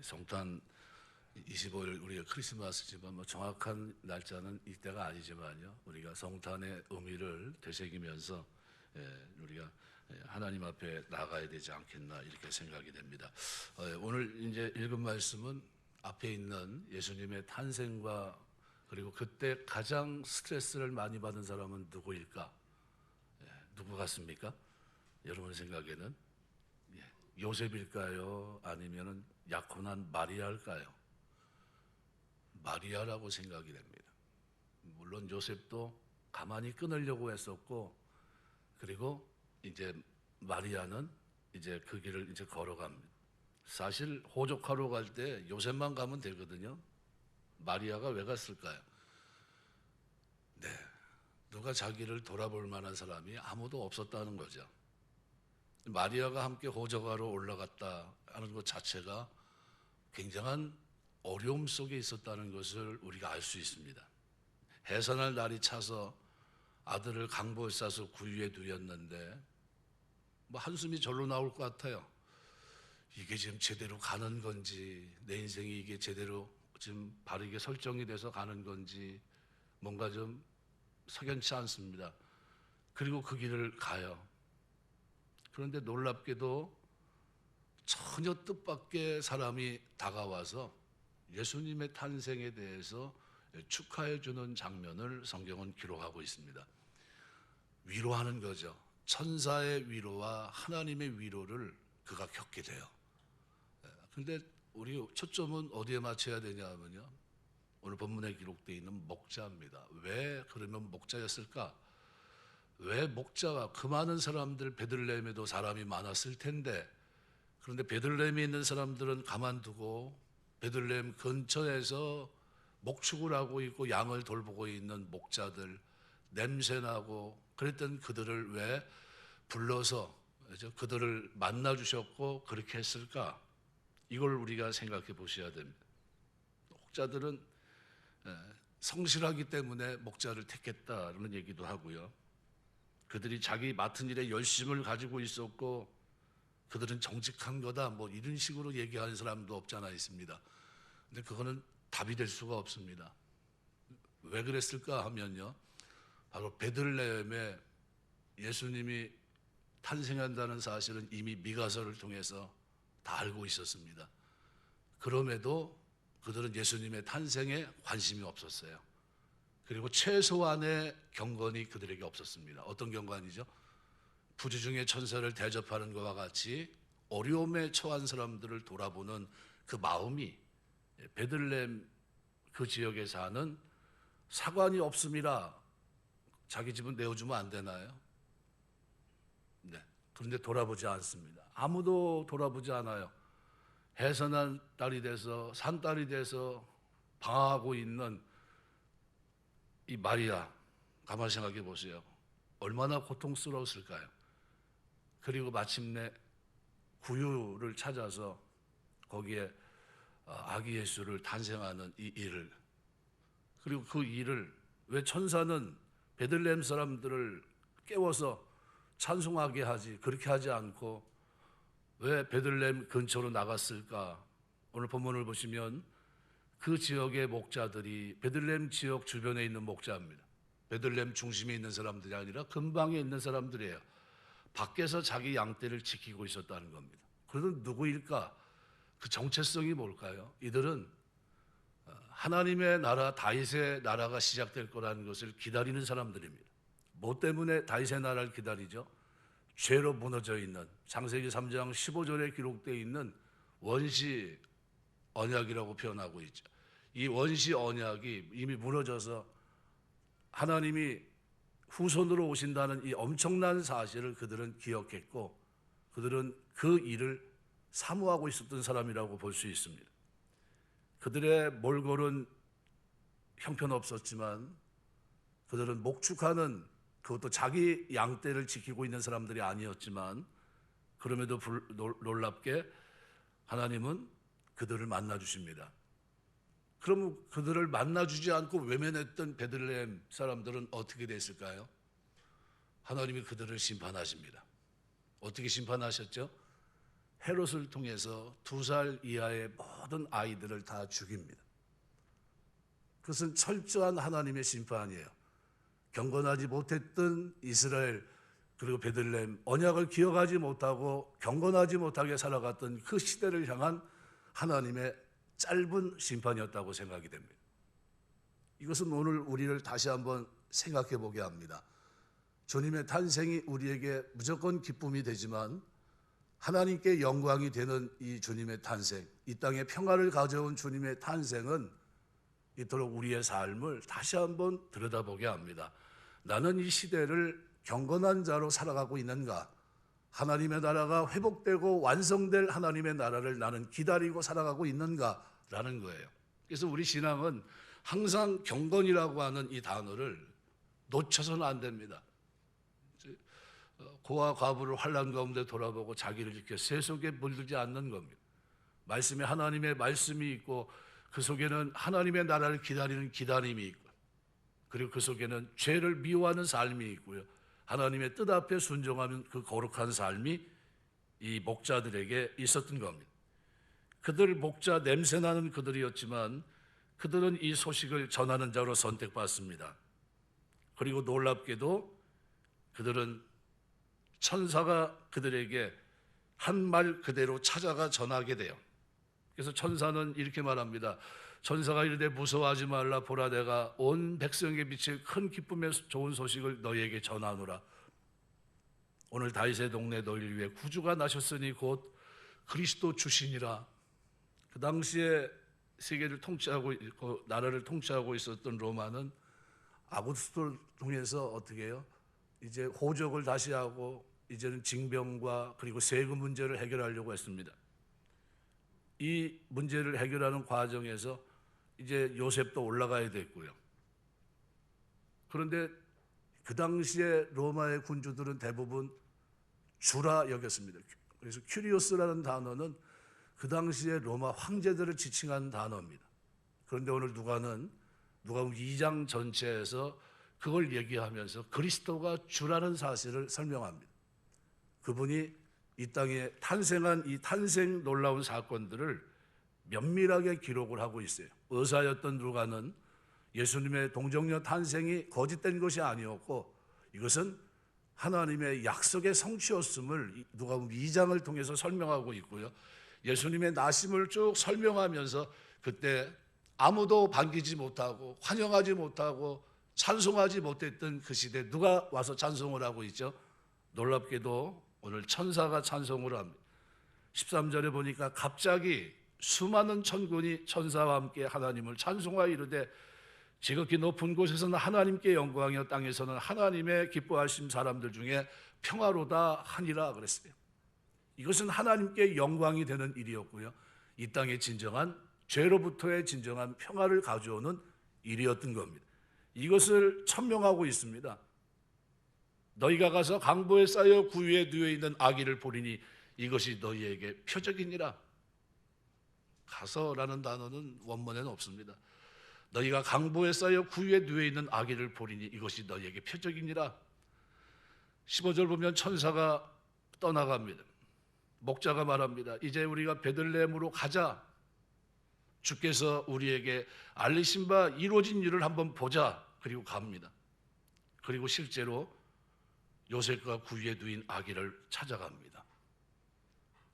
성탄 25일 우리가 크리스마스지만 뭐 정확한 날짜는 이때가 아니지만요. 우리가 성탄의 의미를 되새기면서 우리가 하나님 앞에 나가야 되지 않겠나 이렇게 생각이 됩니다. 오늘 이제 읽은 말씀은 앞에 있는 예수님의 탄생과 그리고 그때 가장 스트레스를 많이 받은 사람은 누구일까? 누구 같습니까? 여러분 생각에는 요셉일까요? 아니면은 약혼한 마리아일까요? 마리아라고 생각이 됩니다. 물론 요셉도 가만히 끊으려고 했었고, 그리고 이제 마리아는 이제 그 길을 이제 걸어갑니다. 사실 호적하러 갈 때 요셉만 가면 되거든요. 마리아가 왜 갔을까요? 네, 누가 자기를 돌아볼 만한 사람이 아무도 없었다는 거죠. 마리아가 함께 호적하러 올라갔다 하는 것 자체가 굉장한 어려움 속에 있었다는 것을 우리가 알 수 있습니다. 해산할 날이 차서 아들을 강보에 싸서 구유에 두었는데 뭐 한숨이 절로 나올 것 같아요. 이게 지금 제대로 가는 건지, 내 인생이 이게 제대로 지금 바르게 설정이 돼서 가는 건지 뭔가 좀 석연치 않습니다. 그리고 그 길을 가요. 그런데 놀랍게도 전혀 뜻밖의 사람이 다가와서 예수님의 탄생에 대해서 축하해 주는 장면을 성경은 기록하고 있습니다. 위로하는 거죠. 천사의 위로와 하나님의 위로를 그가 겪게 돼요. 그런데 우리 초점은 어디에 맞춰야 되냐면요, 오늘 본문에 기록되어 있는 목자입니다. 왜 그러면 목자였을까? 왜 목자가, 그 많은 사람들, 베들레헴에도 사람이 많았을 텐데, 그런데 베들레헴에 있는 사람들은 가만두고 베들레헴 근처에서 목축을 하고 있고 양을 돌보고 있는 목자들, 냄새나고 그랬던 그들을 왜 불러서 그들을 만나 주셨고 그렇게 했을까? 이걸 우리가 생각해 보셔야 됩니다. 목자들은 성실하기 때문에 목자를 택했다는 얘기도 하고요. 그들이 자기 맡은 일에 열심을 가지고 있었고 그들은 정직한 거다, 뭐 이런 식으로 얘기하는 사람도 없잖아 있습니다. 근데 그거는 답이 될 수가 없습니다. 왜 그랬을까 하면요, 바로 베들레헴에 예수님이 탄생한다는 사실은 이미 미가서를 통해서 다 알고 있었습니다. 그럼에도 그들은 예수님의 탄생에 관심이 없었어요. 그리고 최소한의 경건이 그들에게 없었습니다. 어떤 경건이죠? 부지중의 천사를 대접하는 것과 같이 어려움에 처한 사람들을 돌아보는 그 마음이, 베들레헴 그 지역에 사는 사관이 없음이라 자기 집은 내어주면 안 되나요? 네. 그런데 돌아보지 않습니다. 아무도 돌아보지 않아요. 해산한 딸이 돼서, 산 딸이 돼서 방황하고 있는 이 마리아, 가만히 생각해 보세요. 얼마나 고통스러웠을까요? 그리고 마침내 구유를 찾아서 거기에 아기 예수를 탄생하는 이 일을, 그리고 그 일을 왜 천사는 베들레헴 사람들을 깨워서 찬송하게 하지, 그렇게 하지 않고 왜 베들레헴 근처로 나갔을까? 오늘 본문을 보시면 그 지역의 목자들이 베들레헴 지역 주변에 있는 목자입니다. 베들레헴 중심에 있는 사람들이 아니라 근방에 있는 사람들이에요. 밖에서 자기 양떼를 지키고 있었다는 겁니다. 그들은 누구일까? 그 정체성이 뭘까요? 이들은 하나님의 나라, 다윗의 나라가 시작될 거라는 것을 기다리는 사람들입니다. 뭐 때문에 다윗의 나라를 기다리죠? 죄로 무너져 있는, 창세기 3장 15절에 기록되어 있는 원시 언약이라고 표현하고 있죠. 이 원시 언약이 이미 무너져서 하나님이 후손으로 오신다는 이 엄청난 사실을 그들은 기억했고, 그들은 그 일을 사모하고 있었던 사람이라고 볼 수 있습니다. 그들의 몰골은 형편없었지만 그들은 목축하는, 그것도 자기 양떼를 지키고 있는 사람들이 아니었지만, 그럼에도 놀랍게 하나님은 그들을 만나 주십니다. 그럼 그들을 만나 주지 않고 외면했던 베들레헴 사람들은 어떻게 됐을까요? 하나님이 그들을 심판하십니다. 어떻게 심판하셨죠? 헤롯을 통해서 2살 이하의 모든 아이들을 다 죽입니다. 그것은 철저한 하나님의 심판이에요. 경건하지 못했던 이스라엘 그리고 베들레헴, 언약을 기억하지 못하고 경건하지 못하게 살아갔던 그 시대를 향한 하나님의 짧은 심판이었다고 생각이 됩니다. 이것은 오늘 우리를 다시 한번 생각해 보게 합니다. 주님의 탄생이 우리에게 무조건 기쁨이 되지만 하나님께 영광이 되는 이 주님의 탄생, 이 땅에 평화를 가져온 주님의 탄생은 이토록 우리의 삶을 다시 한번 들여다보게 합니다. 나는 이 시대를 경건한 자로 살아가고 있는가? 하나님의 나라가 회복되고 완성될 하나님의 나라를 나는 기다리고 살아가고 있는가라는 거예요. 그래서 우리 신앙은 항상 경건이라고 하는 이 단어를 놓쳐서는 안 됩니다. 고아 과부를 환난 가운데 돌아보고 자기를 지켜 새 속에 물들지 않는 겁니다. 말씀에 하나님의 말씀이 있고 그 속에는 하나님의 나라를 기다리는 기다림이 있고, 그리고 그 속에는 죄를 미워하는 삶이 있고요, 하나님의 뜻 앞에 순종하는 그 거룩한 삶이 이 목자들에게 있었던 겁니다. 그들 목자 냄새나는 그들이었지만 그들은 이 소식을 전하는 자로 선택받습니다. 그리고 놀랍게도 그들은 천사가 그들에게 한 말 그대로 찾아가 전하게 돼요. 그래서 천사는 이렇게 말합니다. 천사가 이르되 무서워하지 말라. 보라, 내가 온 백성에게 미칠 큰 기쁨의 좋은 소식을 너희에게 전하노라. 오늘 다윗의 동네 너희를 위해 구주가 나셨으니 곧 그리스도 주시니라. 그 당시에 세계를 통치하고 있고 나라를 통치하고 있었던 로마는 아구스토를 통해서 어떻게 해요? 이제 호적을 다시 하고 이제는 징병과 그리고 세금 문제를 해결하려고 했습니다. 이 문제를 해결하는 과정에서 이제 요셉도 올라가야 됐고요. 그런데 그 당시에 로마의 군주들은 대부분 주라 여겼습니다. 그래서 큐리오스라는 단어는 그 당시에 로마 황제들을 지칭하는 단어입니다. 그런데 오늘 누가복음 2장 전체에서 그걸 얘기하면서 그리스도가 주라는 사실을 설명합니다. 그분이 이 땅에 탄생한 이 탄생 놀라운 사건들을 면밀하게 기록을 하고 있어요. 의사였던 누가는 예수님의 동정녀 탄생이 거짓된 것이 아니었고 이것은 하나님의 약속의 성취였음을 누가복음 2장을 통해서 설명하고 있고요. 예수님의 나심을 쭉 설명하면서 그때 아무도 반기지 못하고 환영하지 못하고 찬송하지 못했던 그 시대 누가 와서 찬송을 하고 있죠? 놀랍게도 오늘 천사가 찬송을 합니다. 13절에 보니까 갑자기 수많은 천군이 천사와 함께 하나님을 찬송하여 이르되 지극히 높은 곳에서는 하나님께 영광이요 땅에서는 하나님의 기뻐하심 사람들 중에 평화로다 하니라 그랬어요. 이것은 하나님께 영광이 되는 일이었고요, 이 땅의 진정한 죄로부터의 진정한 평화를 가져오는 일이었던 겁니다. 이것을 천명하고 있습니다. 너희가 가서 강보에 쌓여 구유에 누워 있는 아기를 보리니 이것이 너희에게 표적이니라. 가서라는 단어는 원문에는 없습니다. 너희가 강보에 쌓여 구유에 누워 있는 아기를 보리니 이것이 너희에게 표적이니라. 15절 보면 천사가 떠나갑니다. 목자가 말합니다. 이제 우리가 베들레헴으로 가자. 주께서 우리에게 알리신 바 이루어진 일을 한번 보자. 그리고 갑니다. 그리고 실제로 요셉과 구유에 누인 아기를 찾아갑니다.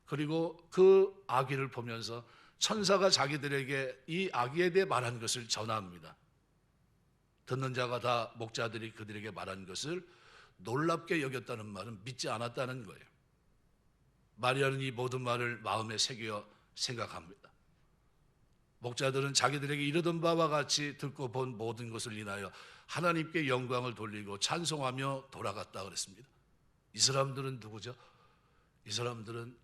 그리고 그 아기를 보면서 천사가 자기들에게 이 아기에 대해 말한 것을 전합니다. 듣는 자가 다 목자들이 그들에게 말한 것을 놀랍게 여겼다는 말은 믿지 않았다는 거예요. 마리아는 이 모든 말을 마음에 새겨 생각합니다. 목자들은 자기들에게 이르던 바와 같이 듣고 본 모든 것을 인하여 하나님께 영광을 돌리고 찬송하며 돌아갔다 그랬습니다. 이 사람들은 누구죠? 이 사람들은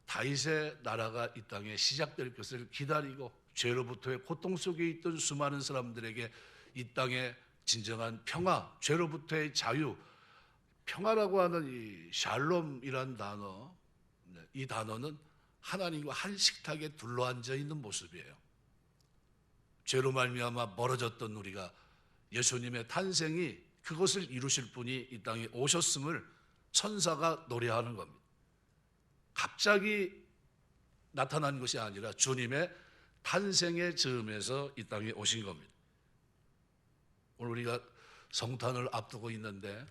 다윗의 나라가 이 땅에 시작될 것을 기다리고 죄로부터의 고통 속에 있던 수많은 사람들에게 이 땅에 진정한 평화, 죄로부터의 자유, 평화라고 하는 이 샬롬이란 단어, 이 단어는 하나님과 한 식탁에 둘러앉아 있는 모습이에요. 죄로 말미암아 멀어졌던 우리가 예수님의 탄생이 그것을 이루실 분이 이 땅에 오셨음을 천사가 노래하는 겁니다. 갑자기 나타난 것이 아니라 주님의 탄생의 즈음에서 이 땅에 오신 겁니다. 오늘 우리가 성탄을 앞두고 있는데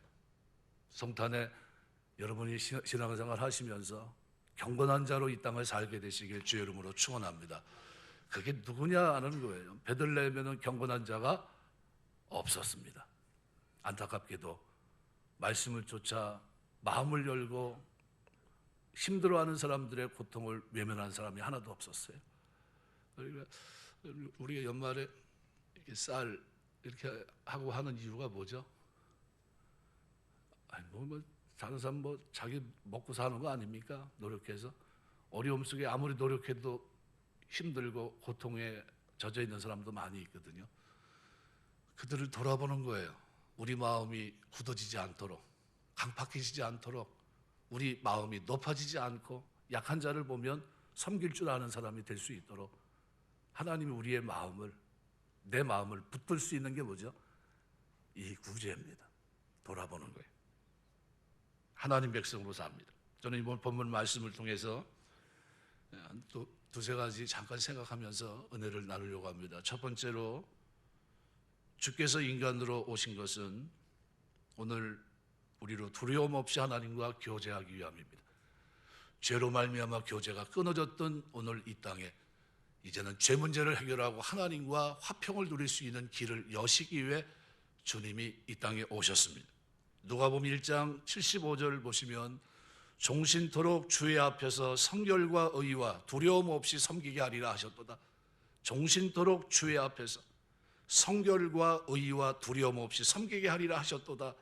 성탄에 여러분이 신앙생활 하시면서 경건한 자로 이 땅을 살게 되시길 주의 이름으로 축원합니다. 그게 누구냐 하는 거예요. 베들레헴에는 경건한 자가 없었습니다. 안타깝게도 말씀을 쫓아 마음을 열고 힘들어하는 사람들의 고통을 외면한 사람이 하나도 없었어요. 우리가 연말에 이렇게 쌀 이렇게 하고 하는 이유가 뭐죠? 아니 다른 사람 자기 먹고 사는 거 아닙니까? 노력해서 어려움 속에 아무리 노력해도 힘들고 고통에 젖어 있는 사람도 많이 있거든요. 그들을 돌아보는 거예요. 우리 마음이 굳어지지 않도록, 강팍해지지 않도록, 우리 마음이 높아지지 않고 약한 자를 보면 섬길 줄 아는 사람이 될 수 있도록 하나님이 우리의 마음을, 내 마음을 붙들 수 있는 게 뭐죠? 이 구제입니다. 돌아보는 거예요. 하나님 백성으로 삽니다. 저는 이번 본문 말씀을 통해서 또 두세 가지 잠깐 생각하면서 은혜를 나누려고 합니다. 첫 번째로 주께서 인간으로 오신 것은 오늘 우리로 두려움 없이 하나님과 교제하기 위함입니다. 죄로 말미암아 교제가 끊어졌던 오늘 이 땅에 이제는 죄 문제를 해결하고 하나님과 화평을 누릴 수 있는 길을 여시기 위해 주님이 이 땅에 오셨습니다. 누가복음 1장 75절 보시면 종신토록 주의 앞에서 성결과 의와 두려움 없이 섬기게 하리라 하셨도다. 종신토록 주의 앞에서 성결과 의와 두려움 없이 섬기게 하리라 하셨도다.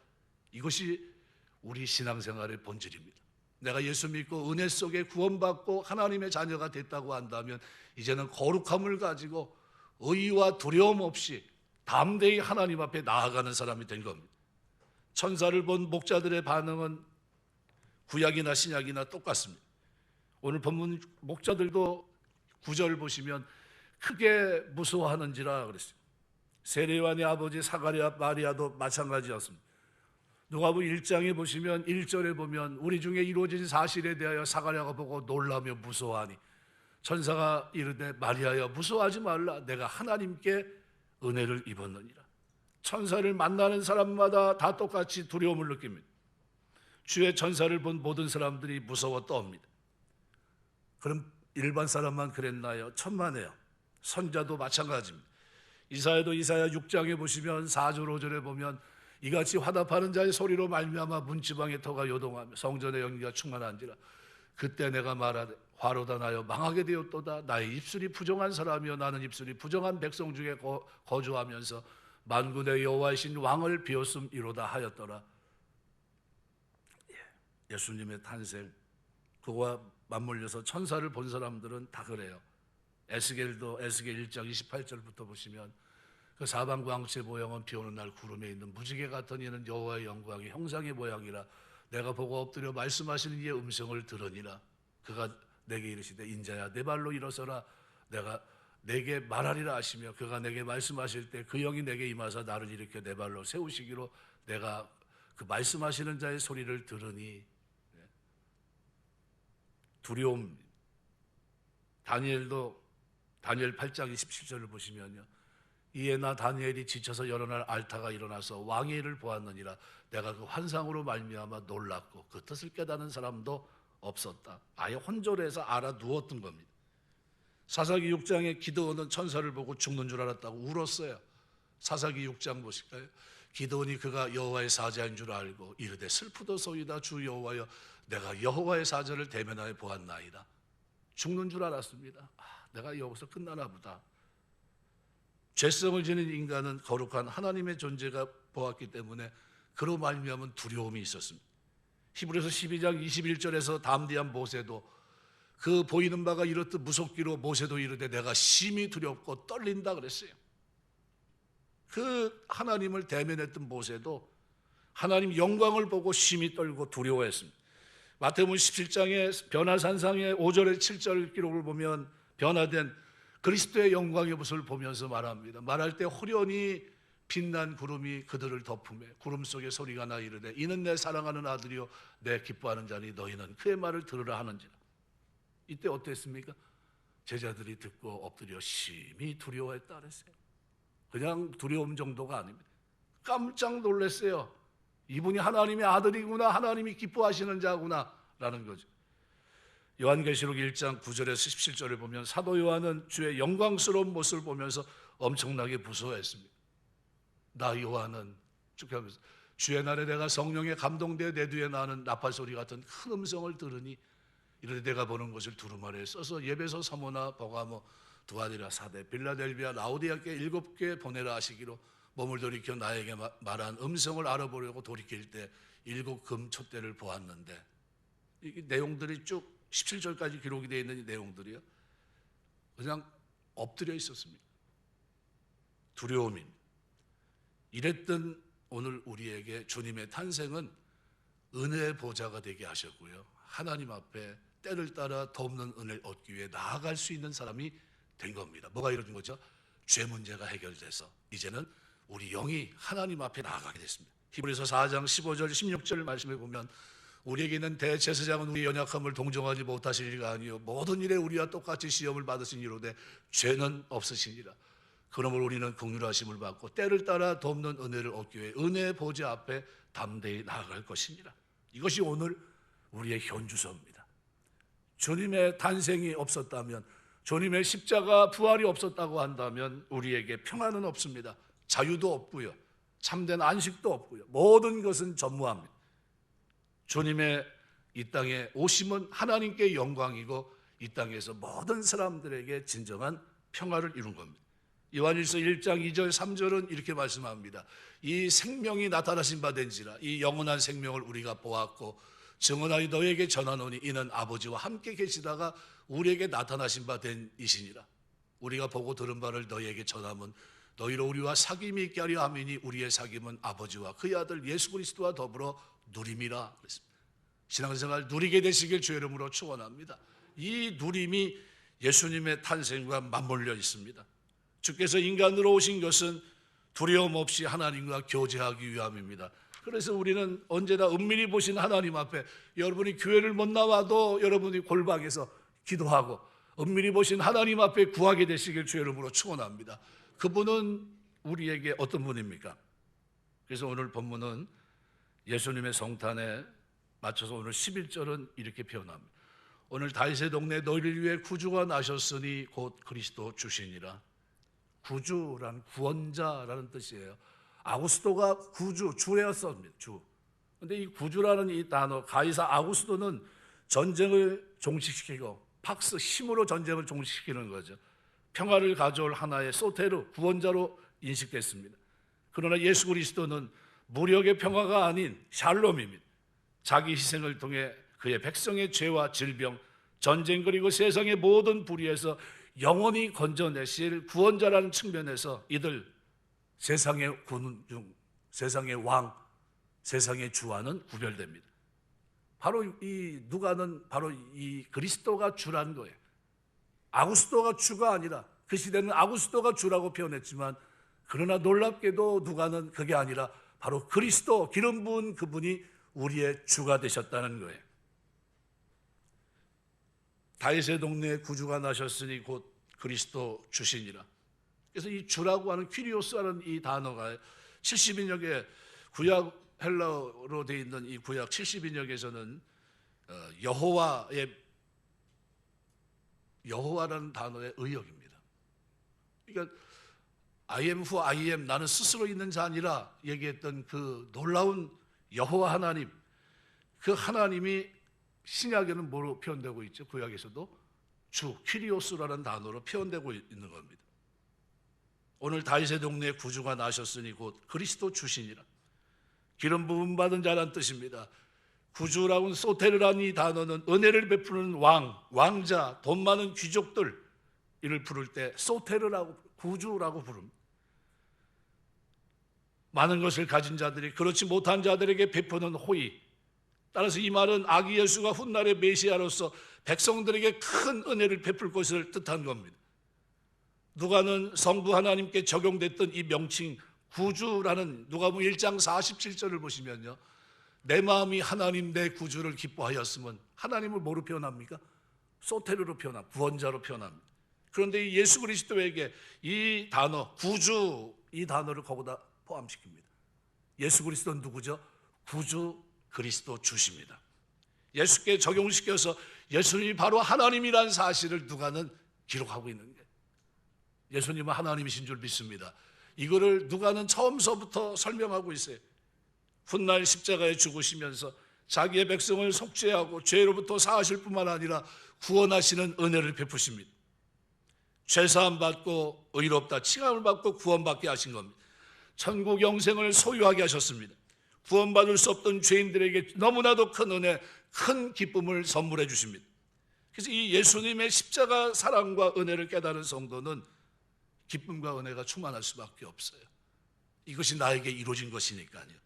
이것이 우리 신앙생활의 본질입니다. 내가 예수 믿고 은혜 속에 구원받고 하나님의 자녀가 됐다고 한다면 이제는 거룩함을 가지고 의와 두려움 없이 담대히 하나님 앞에 나아가는 사람이 된 겁니다. 천사를 본 목자들의 반응은 구약이나 신약이나 똑같습니다. 오늘 본문 목자들도 9절 보시면 크게 무서워하는지라 그랬어요. 세례요한의 아버지 사가랴 마리아도 마찬가지였습니다. 누가복음 1장에 보시면 1절에 보면 우리 중에 이루어진 사실에 대하여 사가랴가 보고 놀라며 무서워하니 천사가 이르되 마리아여 무서워하지 말라 내가 하나님께 은혜를 입었느니라. 천사를 만나는 사람마다 다 똑같이 두려움을 느낍니다. 주의 천사를 본 모든 사람들이 무서워 떠옵니다. 그럼 일반 사람만 그랬나요? 천만에요. 선자도 마찬가지입니다. 이사야도 이사야 6장에 보시면 4절 5절에 보면 이같이 화답하는 자의 소리로 말미암아 문지방의 터가 요동하며 성전의 연기가 충만한지라. 그때 내가 말하되 화로다 나여 망하게 되었도다. 나의 입술이 부정한 사람이여 나는 입술이 부정한 백성 중에 거주하면서 만군의 여호와이신 왕을 비웃음이로다 하였더라. 예수님의 탄생 그와 맞물려서 천사를 본 사람들은 다 그래요. 에스겔도 에스겔 1장 28절부터 보시면 그 사방 광채 모양은 비 오는 날 구름에 있는 무지개 같은 이는 여호와의 영광이 형상의 모양이라. 내가 보고 엎드려 말씀하시는 이의 음성을 들으니라. 그가 내게 이르시되 인자야 내 발로 일어서라. 내가 내게 말하리라 하시며 그가 내게 말씀하실 때 그 영이 내게 임하사 나를 일으켜 내 발로 세우시기로 내가 그 말씀하시는 자의 소리를 들으니. 두려움. 다니엘 8장 27절을 보시면요. 이에 나 다니엘이 지쳐서 여러 날 앓다가 일어나서 왕의 일을 보았느니라. 내가 그 환상으로 말미암아 놀랐고 그 뜻을 깨닫는 사람도 없었다. 아예 혼절해서 알아 누웠던 겁니다. 사사기 6장에 기드온은 천사를 보고 죽는 줄 알았다고 울었어요. 사사기 6장 보실까요? 기드온이 그가 여호와의 사자인 줄 알고 이르되 슬프도소이다 주 여호와여 내가 여호와의 사자를 대면하여 보았나이다. 죽는 줄 알았습니다. 내가 여기서 끝나나 보다. 죄성을 지닌 인간은 거룩한 하나님의 존재가 보았기 때문에 그로 말미암은 두려움이 있었습니다. 히브리서 12장 21절에서 담대한 모세도 그 보이는 바가 이렇듯 무섭기로 모세도 이르되 내가 심히 두렵고 떨린다 그랬어요. 그 하나님을 대면했던 모세도 하나님 영광을 보고 심히 떨고 두려워했습니다. 마태복음 17장의 변화산상의 5절에 7절 기록을 보면 변화된 그리스도의 영광의 모습을 보면서 말합니다. 말할 때 호련히 빛난 구름이 그들을 덮으며 구름 속에 소리가 나 이르되 이는 내 사랑하는 아들이요 내 기뻐하는 자니 너희는 그의 말을 들으라 하는지라. 이때 어땠습니까? 제자들이 듣고 엎드려 심히 두려워했다 그랬어요. 그냥 두려움 정도가 아닙니다. 깜짝 놀랐어요. 이분이 하나님의 아들이구나, 하나님이 기뻐하시는 자구나 라는 거죠. 요한계시록 1장 9절에서 17절을 보면 사도 요한은 주의 영광스러운 모습을 보면서 엄청나게 무서워했습니다. 나 요한은 쭉 하면서 주의 날에 내가 성령에 감동되어 내 뒤에 나는 나팔 소리 같은 큰 음성을 들으니 이르되 내가 보는 것을 두루마리에 써서 예배소, 사모나, 버가모, 두아디라, 사대, 빌라델비아, 라오디아께 7개 보내라 하시기로 몸을 돌이켜 나에게 말한 음성을 알아보려고 돌이킬 때 7 금촛대를 보았는데, 이 내용들이 쭉 17절까지 기록이 되어 있는 이 내용들이요, 그냥 엎드려 있었습니다. 두려움입니다. 이랬던 오늘 우리에게 주님의 탄생은 은혜의 보좌가 되게 하셨고요, 하나님 앞에 때를 따라 더 없는 은혜를 얻기 위해 나아갈 수 있는 사람이 된 겁니다. 뭐가 이런 거죠? 죄 문제가 해결돼서 이제는 우리 영이 하나님 앞에 나아가게 됐습니다. 히브리서 4장 15절 16절 말씀에 보면 우리에게는 대제사장은 우리 연약함을 동정하지 못하실 이가 아니요 모든 일에 우리와 똑같이 시험을 받으신 이로되 죄는 없으시니라. 그러므로 우리는 긍휼하심을 받고 때를 따라 더 없는 은혜를 얻기 위해 은혜의 보좌 앞에 담대히 나아갈 것이니라. 이것이 오늘 우리의 현주소입니다. 주님의 탄생이 없었다면, 주님의 십자가 부활이 없었다고 한다면 우리에게 평안은 없습니다. 자유도 없고요, 참된 안식도 없고요, 모든 것은 전무합니다. 주님의 이 땅에 오심은 하나님께 영광이고 이 땅에서 모든 사람들에게 진정한 평화를 이룬 겁니다. 요한일서 1장 2절 3절은 이렇게 말씀합니다. 이 생명이 나타나신 바 된지라 이 영원한 생명을 우리가 보았고 증언하여 너에게 전하노니 이는 아버지와 함께 계시다가 우리에게 나타나신 바 된 이시니라. 우리가 보고 들은 바를 너희에게 전함은 너희로 우리와 사귐이 있게 하려 함이니 우리의 사귐은 아버지와 그의 아들 예수 그리스도와 더불어 누림이라 그랬습니다. 신앙생활 누리게 되시길 주의 이름으로 축원합니다. 이 누림이 예수님의 탄생과 맞물려 있습니다. 주께서 인간으로 오신 것은 두려움 없이 하나님과 교제하기 위함입니다. 그래서 우리는 언제나 은밀히 보신 하나님 앞에, 여러분이 교회를 못 나와도 여러분이 골방에서 기도하고 은밀히 보신 하나님 앞에 구하게 되시길 주의 이름으로 축원합니다. 그분은 우리에게 어떤 분입니까? 그래서 오늘 본문은 예수님의 성탄에 맞춰서 오늘 11절은 이렇게 표현합니다. 오늘 다윗의 동네 너희를 위해 구주가 나셨으니 곧 그리스도 주시니라. 구주란 구원자라는 뜻이에요. 아구스토가 구주, 주였습니다. 주. 근데 이 구주라는 이 단어, 가이사 아구스토는 전쟁을 종식시키고 팍스, 힘으로 전쟁을 종식시키는 거죠. 평화를 가져올 하나의 소테르, 구원자로 인식됐습니다. 그러나 예수 그리스도는 무력의 평화가 아닌 샬롬입니다. 자기 희생을 통해 그의 백성의 죄와 질병, 전쟁 그리고 세상의 모든 불의에서 영원히 건져내실 구원자라는 측면에서 이들 세상의 군중, 세상의 왕, 세상의 주와는 구별됩니다. 바로 이 누가는 바로 이 그리스도가 주라는 거예요. 아구스토가 주가 아니라, 그 시대는 아구스토가 주라고 표현했지만 그러나 놀랍게도 누가는 그게 아니라 바로 그리스도, 기름 부은 그분이 우리의 주가 되셨다는 거예요. 다윗의 동네에 구주가 나셨으니 곧 그리스도 주시니라. 그래서 이 주라고 하는 퀴리오스라는 이 단어가 70인역에 구약 헬라어로 되어 있는 이 구약 70인역에서는 여호와라는 단어의 의역입니다. 그러니까 I am who I am, 나는 스스로 있는 자 아니라 얘기했던 그 놀라운 여호와 하나님, 그 하나님이 신약에는 뭐로 표현되고 있죠? 구약에서도 주, 퀴리오스라는 단어로 표현되고 있는 겁니다. 오늘 다윗의 동네에 구주가 나셨으니 곧 그리스도 주시니라. 기름 부음 받은 자란 뜻입니다. 구주라고는 소테르라는 이 단어는 은혜를 베푸는 왕, 왕자, 돈 많은 귀족들 이를 부를 때 소테르라고, 구주라고 부릅니다. 많은 것을 가진 자들이 그렇지 못한 자들에게 베푸는 호의. 따라서 이 말은 아기 예수가 훗날의 메시아로서 백성들에게 큰 은혜를 베풀 것을 뜻한 겁니다. 누가는 성부 하나님께 적용됐던 이 명칭 구주라는 누가복음 1장 47절을 보시면요, 내 마음이 하나님 내 구주를 기뻐하였으면, 하나님을 뭐로 표현합니까? 소테르로 표현합니다. 구원자로 표현합니다. 그런데 이 예수 그리스도에게 이 단어 구주, 이 단어를 거기다 포함시킵니다. 예수 그리스도는 누구죠? 구주 그리스도 주십니다. 예수께 적용시켜서 예수님이 바로 하나님이라는 사실을 누가는 기록하고 있는 거예요. 예수님은 하나님이신 줄 믿습니다. 이거를 누가는 처음서부터 설명하고 있어요. 훗날 십자가에 죽으시면서 자기의 백성을 속죄하고 죄로부터 사하실 뿐만 아니라 구원하시는 은혜를 베푸십니다. 죄사함 받고 의롭다 칭함을 받고 구원받게 하신 겁니다. 천국 영생을 소유하게 하셨습니다. 구원받을 수 없던 죄인들에게 너무나도 큰 은혜, 큰 기쁨을 선물해 주십니다. 그래서 이 예수님의 십자가 사랑과 은혜를 깨달은 성도는 기쁨과 은혜가 충만할 수밖에 없어요. 이것이 나에게 이루어진 것이니까요.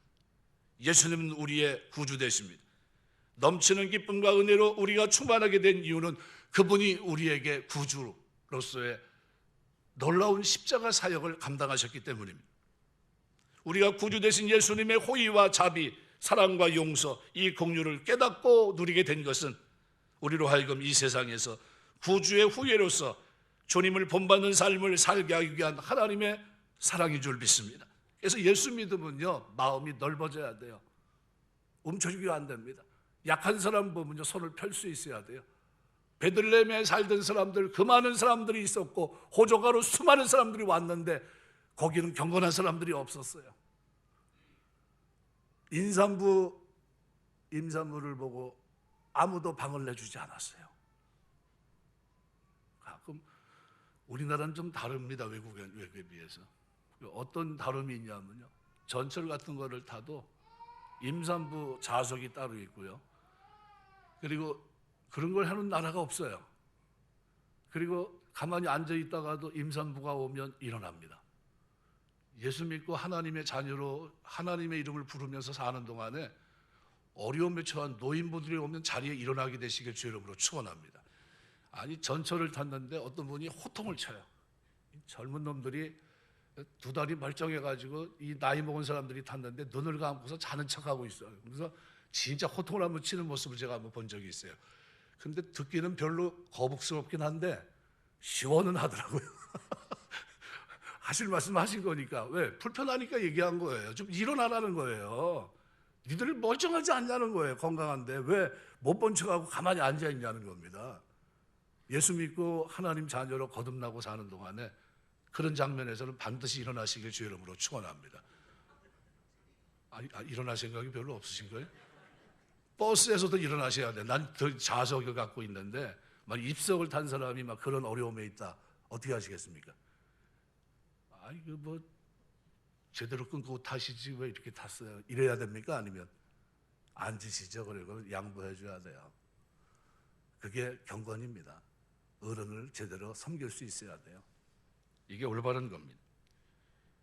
예수님은 우리의 구주 되십니다. 넘치는 기쁨과 은혜로 우리가 충만하게 된 이유는 그분이 우리에게 구주로서의 놀라운 십자가 사역을 감당하셨기 때문입니다. 우리가 구주 되신 예수님의 호의와 자비, 사랑과 용서, 이 긍휼을 깨닫고 누리게 된 것은 우리로 하여금 이 세상에서 구주의 후예로서 주님을 본받는 삶을 살게 하기 위한 하나님의 사랑인 줄 믿습니다. 그래서 예수 믿으면요, 마음이 넓어져야 돼요. 움켜쥐기가 안 됩니다. 약한 사람 보면요, 손을 펼 수 있어야 돼요. 베들레헴에 살던 사람들, 그 많은 사람들이 있었고 호적가로 수많은 사람들이 왔는데 거기는 경건한 사람들이 없었어요. 임산부를 보고 아무도 방을 내주지 않았어요. 가끔 우리나라는 좀 다릅니다. 외국에 비해서. 어떤 다름이 있냐면요, 전철 같은 거를 타도 임산부 좌석이 따로 있고요, 그리고 그런 걸 하는 나라가 없어요. 그리고 가만히 앉아 있다가도 임산부가 오면 일어납니다. 예수 믿고 하나님의 자녀로 하나님의 이름을 부르면서 사는 동안에 어려움에 처한 노인분들이 오면 자리에 일어나게 되시길 주의 이름으로 축원합니다. 아니, 전철을 탔는데 어떤 분이 호통을 쳐요. 젊은 놈들이 두 다리 멀쩡해가지고 이 나이 먹은 사람들이 탔는데 눈을 감고서 자는 척하고 있어요. 그래서 진짜 호통을 한번 치는 모습을 제가 한번 본 적이 있어요. 근데 듣기는 별로 거북스럽긴 한데 시원은 하더라고요. 하실 말씀 하신 거니까. 왜? 불편하니까 얘기한 거예요. 좀 일어나라는 거예요. 니들 멀쩡하지 않냐는 거예요. 건강한데 왜 못 본 척하고 가만히 앉아 있냐는 겁니다. 예수 믿고 하나님 자녀로 거듭나고 사는 동안에 그런 장면에서는 반드시 일어나시길 주의 이름으로 축원합니다. 일어날 생각이 별로 없으신 거예요? 버스에서도 일어나셔야 돼. 난 좌석을 갖고 있는데 막 입석을 탄 사람이 막 그런 어려움에 있다. 어떻게 하시겠습니까? 이거 뭐 제대로 끊고 타시지 왜 이렇게 탔어요? 이래야 됩니까? 아니면 앉으시죠. 그리고 양보해 줘야 돼요. 그게 경건입니다. 어른을 제대로 섬길 수 있어야 돼요. 이게 올바른 겁니다.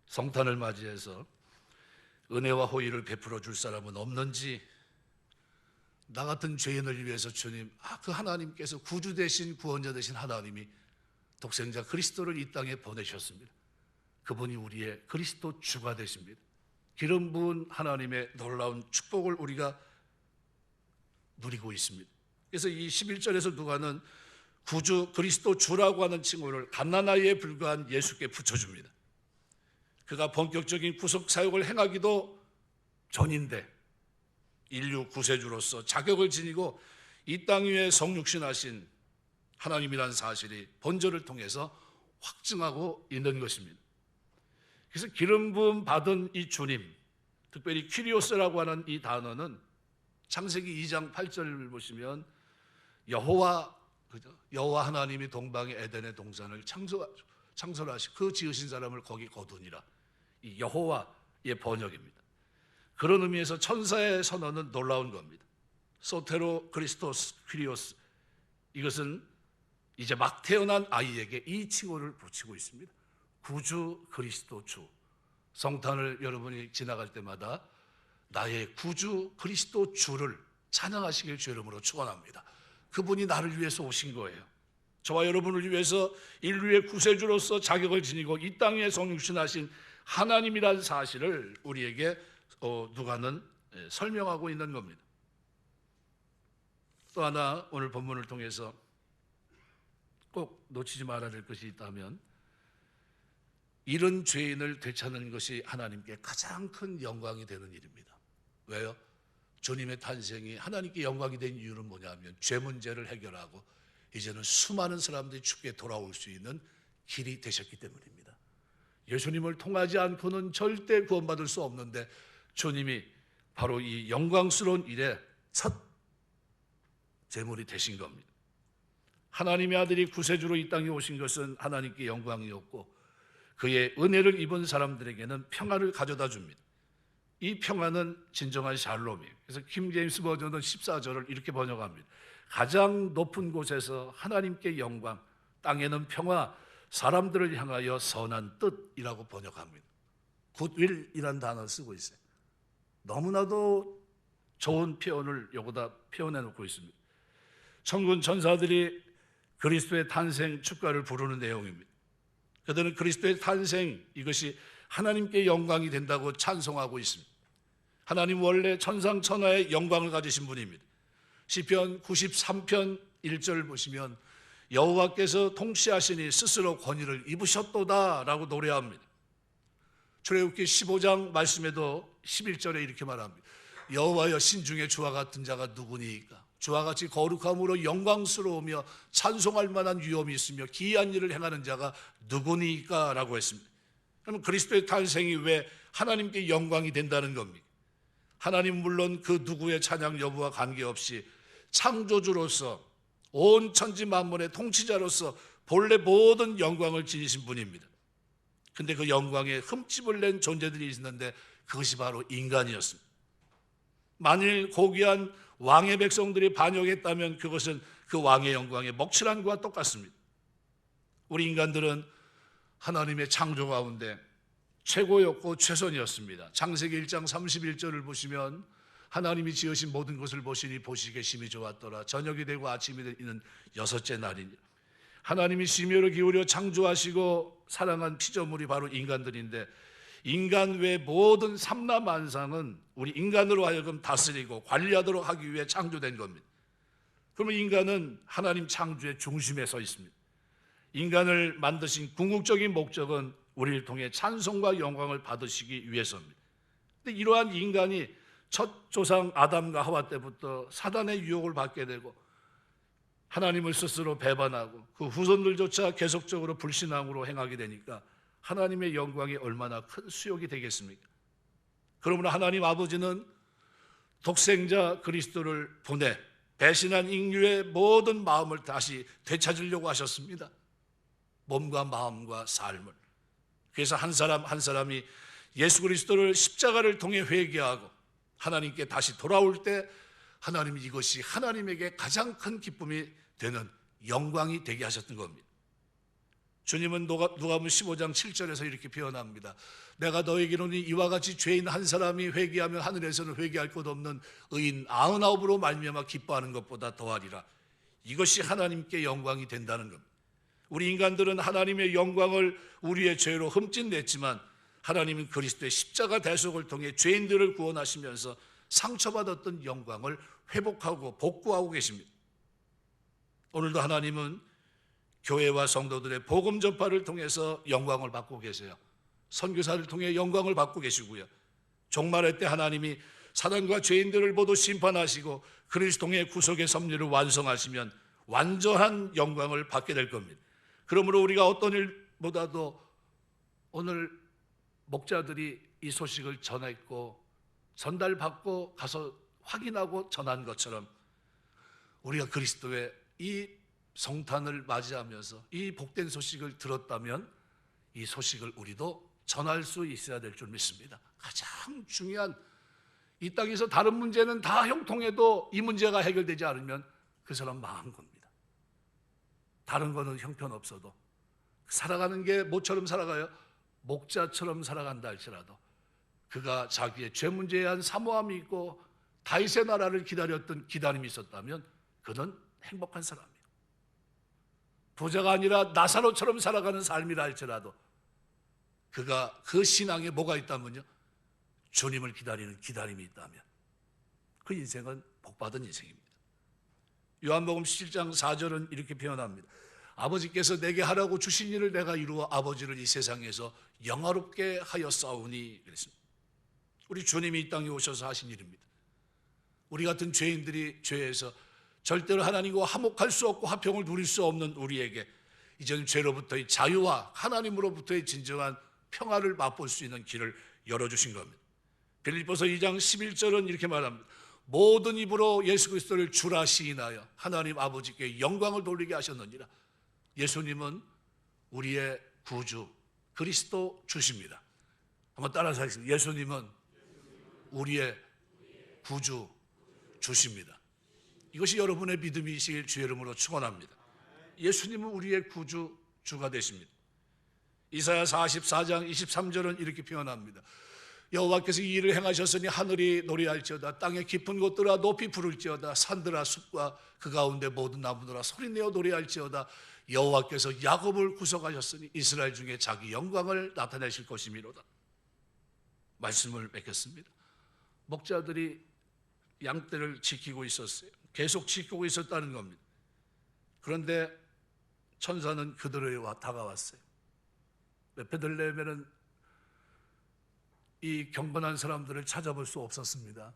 성탄을 맞이해서 은혜와 호의를 베풀어 줄 사람은 없는지, 나 같은 죄인을 위해서 주님, 그 하나님께서 구주 되신 구원자 되신 하나님이 독생자 그리스도를 이 땅에 보내셨습니다. 그분이 우리의 그리스도 주가 되십니다. 기름 부은 하나님의 놀라운 축복을 우리가 누리고 있습니다. 그래서 이 11절에서 누가는 구주 그리스도 주라고 하는 칭호를 갓난아이에 불과한 예수께 붙여줍니다. 그가 본격적인 구속 사역을 행하기도 전인데 인류 구세주로서 자격을 지니고 이 땅 위에 성육신하신 하나님이라는 사실이 본절을 통해서 확증하고 있는 것입니다. 그래서 기름 부음 받은 이 주님, 특별히 퀴리오스라고 하는 이 단어는 창세기 2장 8절을 보시면 여호와 하나님이 동방의 에덴의 동산을 창설하시고 그 지으신 사람을 거기 거두니라. 이 여호와의 번역입니다. 그런 의미에서 천사의 선언은 놀라운 겁니다. 소테로 크리스토스 퀴리오스, 이것은 이제 막 태어난 아이에게 이 칭호를 붙이고 있습니다. 구주 그리스도 주. 성탄을 여러분이 지나갈 때마다 나의 구주 그리스도 주를 찬양하시길 주의 이름으로 축원합니다. 그분이 나를 위해서 오신 거예요. 저와 여러분을 위해서 인류의 구세주로서 자격을 지니고 이 땅에 성육신하신 하나님이라는 사실을 우리에게 누가는 설명하고 있는 겁니다. 또 하나 오늘 본문을 통해서 꼭 놓치지 말아야 될 것이 있다면 이런 죄인을 되찾는 것이 하나님께 가장 큰 영광이 되는 일입니다. 왜요? 주님의 탄생이 하나님께 영광이 된 이유는 뭐냐면 죄 문제를 해결하고 이제는 수많은 사람들이 주께 돌아올 수 있는 길이 되셨기 때문입니다. 예수님을 통하지 않고는 절대 구원받을 수 없는데 주님이 바로 이 영광스러운 일에 첫 제물이 되신 겁니다. 하나님의 아들이 구세주로 이 땅에 오신 것은 하나님께 영광이었고 그의 은혜를 입은 사람들에게는 평안을 가져다 줍니다. 이 평안은 진정한 샬롬이에요. 그래서 킹 제임스 버전은 14절을 이렇게 번역합니다. 가장 높은 곳에서 하나님께 영광, 땅에는 평화, 사람들을 향하여 선한 뜻이라고 번역합니다. 굿윌이라는 단어를 쓰고 있어요. 너무나도 좋은 표현을 여기다 표현해 놓고 있습니다. 천군 천사들이 그리스도의 탄생 축가를 부르는 내용입니다. 그들은 그리스도의 탄생, 이것이 하나님께 영광이 된다고 찬송하고 있습니다. 하나님 원래 천상천하의 영광을 가지신 분입니다. 시편 93편 1절 보시면 여호와께서 통치하시니 스스로 권위를 입으셨도다 라고 노래합니다. 출애굽기 15장 말씀에도 11절에 이렇게 말합니다. 여호와여 신중에 주와 같은 자가 누구니이까? 주와 같이 거룩함으로 영광스러우며 찬송할 만한 위엄이 있으며 기이한 일을 행하는 자가 누구니이까? 라고 했습니다. 그러면 그리스도의 탄생이 왜 하나님께 영광이 된다는 겁니까? 하나님 물론 그 누구의 찬양 여부와 관계없이 창조주로서 온 천지 만물의 통치자로서 본래 모든 영광을 지니신 분입니다. 근데 그 영광에 흠집을 낸 존재들이 있는데 그것이 바로 인간이었습니다. 만일 고귀한 왕의 백성들이 반역했다면 그것은 그 왕의 영광에 먹칠한 것과 똑같습니다. 우리 인간들은 하나님의 창조 가운데 최고였고 최선이었습니다. 창세기 1장 31절을 보시면 하나님이 지으신 모든 것을 보시니 보시기에 심히 좋았더라. 저녁이 되고 아침이 되는 여섯째 날이니 하나님이 심혈을 기울여 창조하시고 사랑한 피조물이 바로 인간들인데 인간 외 모든 삼라만상은 우리 인간으로 하여금 다스리고 관리하도록 하기 위해 창조된 겁니다. 그러면 인간은 하나님 창조의 중심에 서 있습니다. 인간을 만드신 궁극적인 목적은 우리를 통해 찬송과 영광을 받으시기 위해서입니다. 근데 이러한 인간이 첫 조상 아담과 하와 때부터 사단의 유혹을 받게 되고 하나님을 스스로 배반하고 그 후손들조차 계속적으로 불신앙으로 행하게 되니까 하나님의 영광이 얼마나 큰 수욕이 되겠습니까? 그러므로 하나님 아버지는 독생자 그리스도를 보내 배신한 인류의 모든 마음을 다시 되찾으려고 하셨습니다. 몸과 마음과 삶을. 그래서 한 사람 한 사람이 예수 그리스도를 십자가를 통해 회개하고 하나님께 다시 돌아올 때 하나님이 이것이 하나님에게 가장 큰 기쁨이 되는 영광이 되게 하셨던 겁니다. 주님은 누가복음 15장 7절에서 이렇게 표현합니다. 내가 너에게로니 이와 같이 죄인 한 사람이 회개하면 하늘에서는 회개할 것 없는 의인 99으로 말미암아 기뻐하는 것보다 더하리라. 이것이 하나님께 영광이 된다는 겁니다. 우리 인간들은 하나님의 영광을 우리의 죄로 흠집냈지만 하나님은 그리스도의 십자가 대속을 통해 죄인들을 구원하시면서 상처받았던 영광을 회복하고 복구하고 계십니다. 오늘도 하나님은 교회와 성도들의 복음 전파를 통해서 영광을 받고 계세요. 선교사를 통해 영광을 받고 계시고요. 종말의 때 하나님이 사단과 죄인들을 모두 심판하시고 그리스도의 구속의 섭리를 완성하시면 완전한 영광을 받게 될 겁니다. 그러므로 우리가 어떤 일보다도 오늘 목자들이 이 소식을 전했고 전달받고 가서 확인하고 전한 것처럼 우리가 그리스도의 이 성탄을 맞이하면서 이 복된 소식을 들었다면 이 소식을 우리도 전할 수 있어야 될 줄 믿습니다. 가장 중요한, 이 땅에서 다른 문제는 다 형통해도 이 문제가 해결되지 않으면 그 사람 망한 겁니다. 다른 거는 형편없어도 살아가는 게 뭐처럼 살아가요? 목자처럼 살아간다 할지라도 그가 자기의 죄 문제에 대한 사모함이 있고 다윗의 나라를 기다렸던 기다림이 있었다면 그는 행복한 사람이에요. 부자가 아니라 나사로처럼 살아가는 삶이라 할지라도 그가 그 신앙에 뭐가 있다면요? 주님을 기다리는 기다림이 있다면 그 인생은 복받은 인생입니다. 요한복음 7장 4절은 이렇게 표현합니다. 아버지께서 내게 하라고 주신 일을 내가 이루어 아버지를 이 세상에서 영화롭게 하였사오니 그랬습니다. 우리 주님이 이 땅에 오셔서 하신 일입니다. 우리 같은 죄인들이 죄에서 절대로 하나님과 화목할 수 없고 화평을 누릴 수 없는 우리에게 이제는 죄로부터의 자유와 하나님으로부터의 진정한 평화를 맛볼 수 있는 길을 열어주신 겁니다. 빌립보서 2장 11절은 이렇게 말합니다. 모든 입으로 예수 그리스도를 주라 시인하여 하나님 아버지께 영광을 돌리게 하셨느니라. 예수님은 우리의 구주 그리스도 주십니다. 한번 따라서 하겠습니다. 예수님은 우리의 구주 주십니다. 이것이 여러분의 믿음이실 주의 이름으로 축원합니다. 예수님은 우리의 구주 주가 되십니다. 이사야 44장 23절은 이렇게 표현합니다. 여호와께서 이 일을 행하셨으니 하늘이 노래할지어다 땅의 깊은 곳들아 높이 부를지어다 산들아 숲과 그 가운데 모든 나무들아 소리내어 노래할지어다 여호와께서 야곱을 구속하셨으니 이스라엘 중에 자기 영광을 나타내실 것이미로다. 말씀을 맺겠습니다. 목자들이 양떼를 지키고 있었어요. 계속 지키고 있었다는 겁니다. 그런데 천사는 그들에게 다가왔어요. 베들레헴에는 이 경건한 사람들을 찾아볼 수 없었습니다.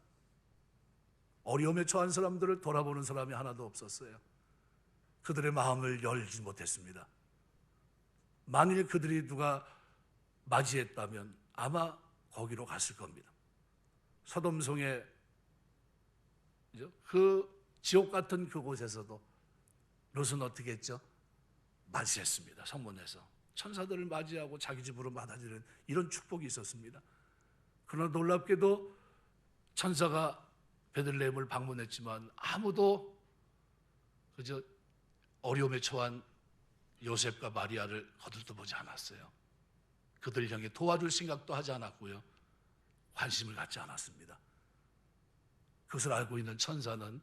어려움에 처한 사람들을 돌아보는 사람이 하나도 없었어요. 그들의 마음을 열지 못했습니다. 만일 그들이 누가 맞이했다면 아마 거기로 갔을 겁니다. 서돔성의 그 지옥 같은 그곳에서도 롯은 어떻게 했죠? 맞이했습니다. 성문에서 천사들을 맞이하고 자기 집으로 받아들이는 이런 축복이 있었습니다. 그러나 놀랍게도 천사가 베들레헴을 방문했지만 아무도 그저 어려움에 처한 요셉과 마리아를 거들떠보지 않았어요. 그들 향해 도와줄 생각도 하지 않았고요. 관심을 갖지 않았습니다. 그것을 알고 있는 천사는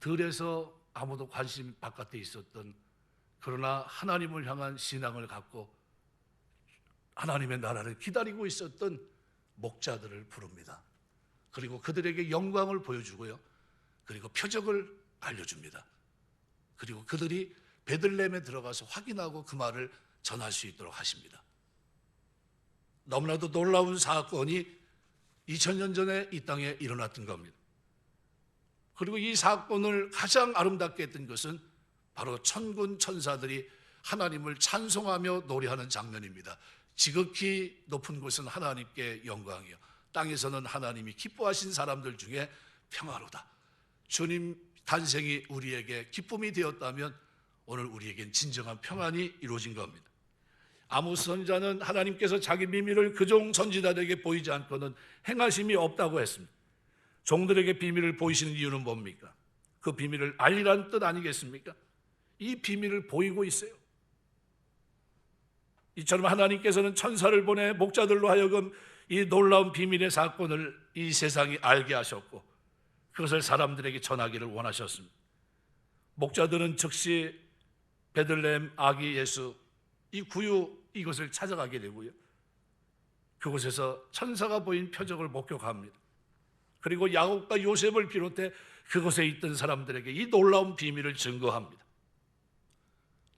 들에서 아무도 관심 바깥에 있었던 그러나 하나님을 향한 신앙을 갖고 하나님의 나라를 기다리고 있었던 목자들을 부릅니다. 그리고 그들에게 영광을 보여주고요. 그리고 표적을 알려줍니다. 그리고 그들이 베들레헴에 들어가서 확인하고 그 말을 전할 수 있도록 하십니다. 너무나도 놀라운 사건이 2000년 전에 이 땅에 일어났던 겁니다. 그리고 이 사건을 가장 아름답게 했던 것은 바로 천군 천사들이 하나님을 찬송하며 노래하는 장면입니다. 지극히 높은 곳은 하나님께 영광이요 땅에서는 하나님이 기뻐하신 사람들 중에 평화로다. 주님 탄생이 우리에게 기쁨이 되었다면 오늘 우리에겐 진정한 평안이 이루어진 겁니다. 아모스 선지자는 하나님께서 자기 비밀을 그종 선지자들에게 보이지 않고는 행하심이 없다고 했습니다. 종들에게 비밀을 보이시는 이유는 뭡니까? 그 비밀을 알리라는 뜻 아니겠습니까? 이 비밀을 보이고 있어요. 이처럼 하나님께서는 천사를 보내 목자들로 하여금 이 놀라운 비밀의 사건을 이 세상이 알게 하셨고 그것을 사람들에게 전하기를 원하셨습니다. 목자들은 즉시 베들레헴 아기 예수 이 구유 이것을 찾아가게 되고요. 그곳에서 천사가 보인 표적을 목격합니다. 그리고 야곱과 요셉을 비롯해 그곳에 있던 사람들에게 이 놀라운 비밀을 증거합니다.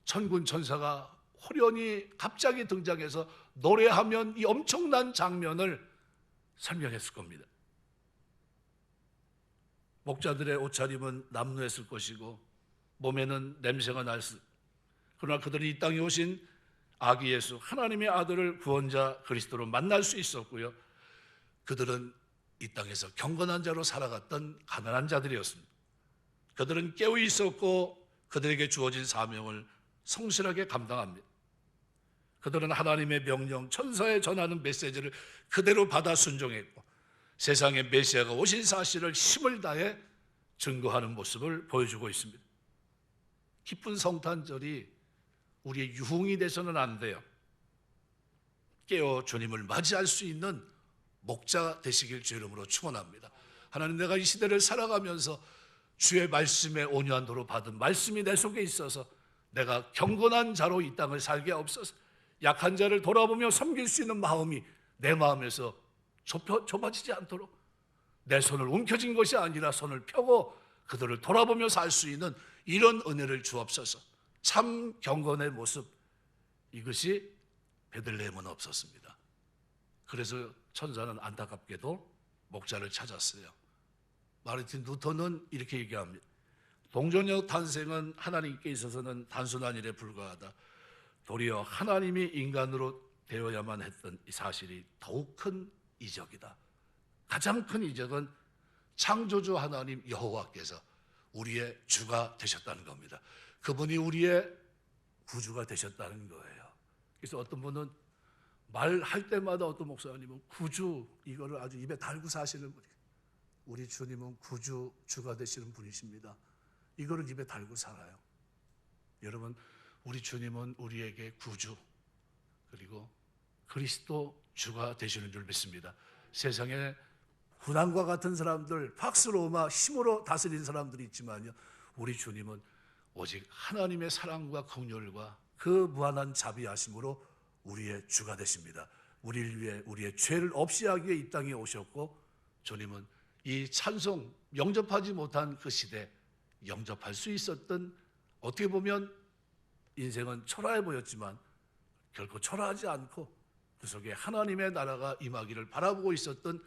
천군 천사가 호련히 갑자기 등장해서 노래하면 이 엄청난 장면을 설명했을 겁니다. 목자들의 옷차림은 남루했을 것이고 몸에는 냄새가 났을. 그러나 그들이 이 땅에 오신 아기 예수 하나님의 아들을 구원자 그리스도로 만날 수 있었고요. 그들은 이 땅에서 경건한 자로 살아갔던 가난한 자들이었습니다. 그들은 깨어 있었고 그들에게 주어진 사명을 성실하게 감당합니다. 그들은 하나님의 명령, 천사에 전하는 메시지를 그대로 받아 순종했고 세상에 메시아가 오신 사실을 힘을 다해 증거하는 모습을 보여주고 있습니다. 기쁜 성탄절이 우리의 유흥이 돼서는 안 돼요. 깨어 주님을 맞이할 수 있는 목자 되시길 주 이름으로 축원합니다. 하나님, 내가 이 시대를 살아가면서 주의 말씀에 온유한 도로 받은 말씀이 내 속에 있어서 내가 경건한 자로 이 땅을 살게 하옵소서. 약한 자를 돌아보며 섬길 수 있는 마음이 내 마음에서 좁아지지 않도록 내 손을 움켜쥔 것이 아니라 손을 펴고 그들을 돌아보며 살 수 있는 이런 은혜를 주옵소서. 참 경건의 모습, 이것이 베들레헴은 없었습니다. 그래서 천사는 안타깝게도 목자를 찾았어요. 마르틴 루터는 이렇게 얘기합니다. 동정녀 탄생은 하나님께 있어서는 단순한 일에 불과하다. 도리어 하나님이 인간으로 되어야만 했던 이 사실이 더욱 큰 이적이다. 가장 큰 이적은 창조주 하나님 여호와께서 우리의 주가 되셨다는 겁니다. 그분이 우리의 구주가 되셨다는 거예요. 그래서 어떤 분은 말할 때마다 어떤 목사님은 구주, 이거를 아주 입에 달고 사시는 분이, 우리 주님은 구주, 주가 되시는 분이십니다. 이거를 입에 달고 살아요. 여러분, 우리 주님은 우리에게 구주, 그리고 그리스도 주가 되시는 줄 믿습니다. 세상에 군왕과 같은 사람들, 팍스로마 힘으로 다스린 사람들이 있지만요, 우리 주님은 오직 하나님의 사랑과 긍휼과 그 무한한 자비하심으로 우리의 주가 되십니다. 우리를 위해 우리의 죄를 없이 하기 위해 이 땅에 오셨고, 주님은 이 찬송, 영접하지 못한 그 시대 영접할 수 있었던, 어떻게 보면 인생은 초라해 보였지만 결코 초라하지 않고 그 속에 하나님의 나라가 임하기를 바라보고 있었던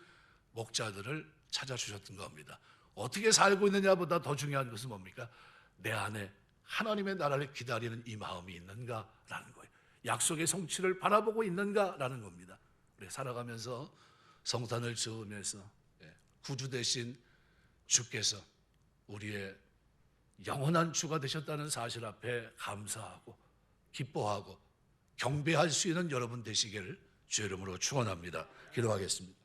목자들을 찾아주셨던 겁니다. 어떻게 살고 있느냐보다 더 중요한 것은 뭡니까? 내 안에 하나님의 나라를 기다리는 이 마음이 있는가라는 거예요. 약속의 성취를 바라보고 있는가라는 겁니다. 우리 살아가면서 성탄을 지으면서 구주 되신 주께서 우리의 영원한 주가 되셨다는 사실 앞에 감사하고 기뻐하고 경배할 수 있는 여러분 되시기를 주의 이름으로 축원합니다. 기도하겠습니다.